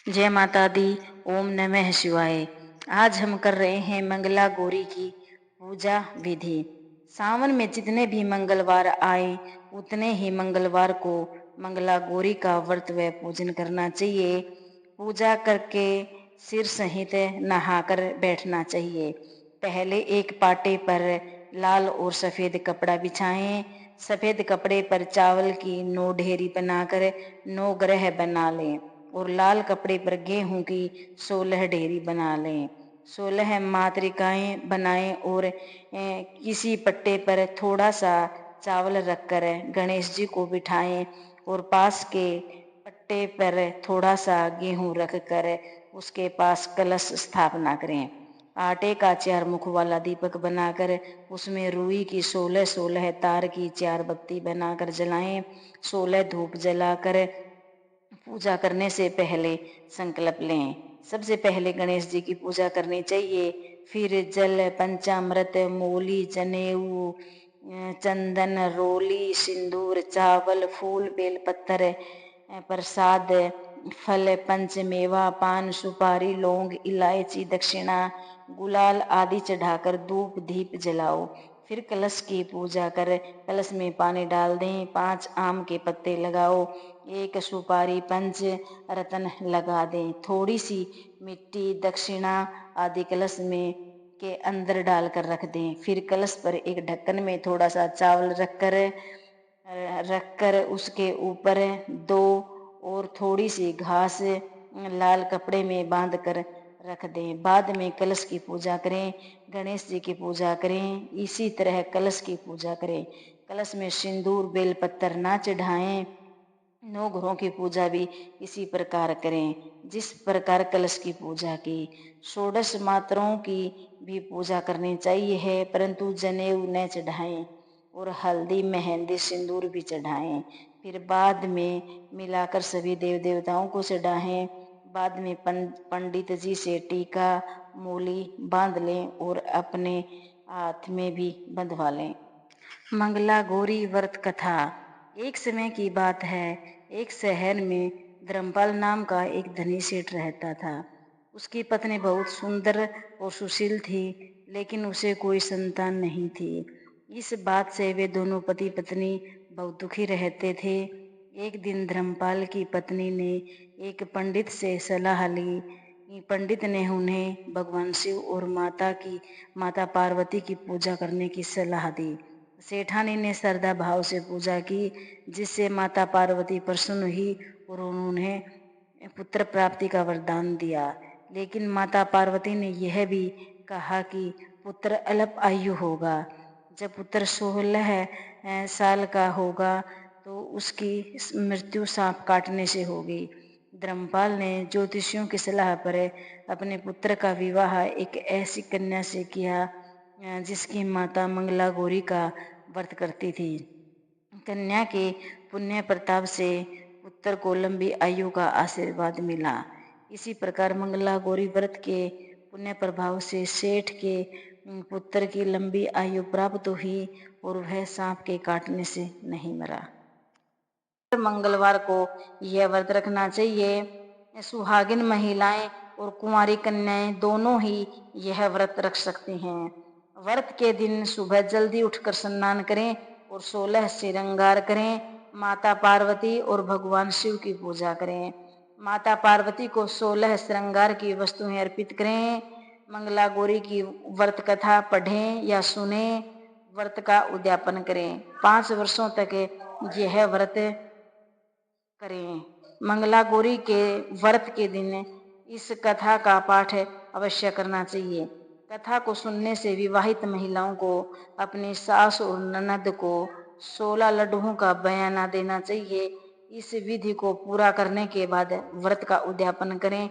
जय माता दी। ओम नमः शिवाय। आज हम कर रहे हैं मंगला गौरी की पूजा विधि। सावन में जितने भी मंगलवार आए उतने ही मंगलवार को मंगला गौरी का व्रत व पूजन करना चाहिए। पूजा करके सिर सहित नहाकर बैठना चाहिए। पहले एक पाटे पर लाल और सफेद कपड़ा बिछाएं। सफेद कपड़े पर चावल की 9 ढेरी बनाकर 9 ग्रह बना लें और लाल कपड़े पर गेहूं की 16 ढेरी बना लें। 16 मातृकाएं बनाएं और किसी पट्टे पर थोड़ा सा चावल रखकर गणेश जी को बिठाएं और पास के पट्टे पर थोड़ा सा गेहूं रखकर उसके पास कलश स्थापना करें। आटे का 4 मुख वाला दीपक बनाकर उसमें रुई की 16 तार की 4 बत्ती बनाकर जलाएं। 16 धूप जलाकर पूजा करने से पहले संकल्प लें। सबसे पहले गणेश जी की पूजा करनी चाहिए। फिर जल, पंचामृत, मूली, जनेऊ, चंदन, रोली, सिंदूर, चावल, फूल, बेलपत्र, प्रसाद, फल, पंचमेवा, पान, सुपारी, लौंग, इलायची, दक्षिणा, गुलाल आदि चढ़ाकर धूप दीप जलाओ। फिर कलश की पूजा कर कलश में पानी डाल दें। 5 आम के पत्ते लगाओ। 1 सुपारी, 5 रतन लगा दें। थोड़ी सी मिट्टी, दक्षिणा आदि कलश में के अंदर डालकर रख दें। फिर कलश पर एक ढक्कन में थोड़ा सा चावल रखकर उसके ऊपर 2 और थोड़ी सी घास लाल कपड़े में बांध कर रख दें। बाद में कलश की पूजा करें। गणेश जी की पूजा करें। इसी तरह कलश की पूजा करें। कलश में सिंदूर, बेलपत्र ना चढ़ाएं। 9 ग्रहों की पूजा भी इसी प्रकार करें जिस प्रकार कलश की पूजा की। 16 माताओं की भी पूजा करनी चाहिए है, परंतु जनेऊ न चढ़ाएं और हल्दी, मेहंदी, सिंदूर भी चढ़ाएं। फिर बाद में मिलाकर सभी देव देवताओं को चढ़ाएं। बाद में पंडित जी से टीका, मूली बांध लें और अपने हाथ में भी बंधवा लें। मंगला गौरी व्रत कथा। एक समय की बात है, एक शहर में धर्मपाल नाम का एक धनी सेठ रहता था। उसकी पत्नी बहुत सुंदर और सुशील थी, लेकिन उसे कोई संतान नहीं थी। इस बात से वे दोनों पति पत्नी बहुत दुखी रहते थे। एक दिन धर्मपाल की पत्नी ने एक पंडित से सलाह ली। पंडित ने उन्हें भगवान शिव और माता पार्वती की पूजा करने की सलाह दी। सेठानी ने श्रद्धा भाव से पूजा की, जिससे माता पार्वती प्रसन्न हुई और उन्होंने पुत्र प्राप्ति का वरदान दिया। लेकिन माता पार्वती ने यह भी कहा कि पुत्र अल्प आयु होगा। जब पुत्र 16 साल का होगा तो उसकी मृत्यु सांप काटने से होगी। धर्मपाल ने ज्योतिषियों की सलाह पर अपने पुत्र का विवाह एक ऐसी कन्या से किया जिसकी माता मंगला गौरी का व्रत करती थी। कन्या के पुण्य प्रताप से पुत्र को लंबी आयु का आशीर्वाद मिला। इसी प्रकार मंगला गौरी व्रत के पुण्य प्रभाव से सेठ के पुत्र की लंबी आयु प्राप्त हुई और वह सांप के काटने से नहीं मरा। मंगलवार को यह व्रत रखना चाहिए। सुहागिन महिलाएं और कुंवारी कन्याएं दोनों ही यह व्रत रख सकती हैं। व्रत के दिन सुबह जल्दी उठकर स्नान करें और 16 श्रृंगार करें। माता पार्वती और भगवान शिव की पूजा करें। माता पार्वती को 16 श्रृंगार की वस्तुएं अर्पित करें। मंगला गौरी की व्रत कथा पढ़ें या सुने। व्रत का उद्यापन करें। 5 वर्षों तक यह व्रत करें। मंगला गौरी के व्रत के दिन इस कथा का पाठ अवश्य करना चाहिए। कथा को सुनने से विवाहित महिलाओं को अपनी सास और ननद को 16 लड्डुओं का बयाना देना चाहिए। इस विधि को पूरा करने के बाद व्रत का उद्यापन करें।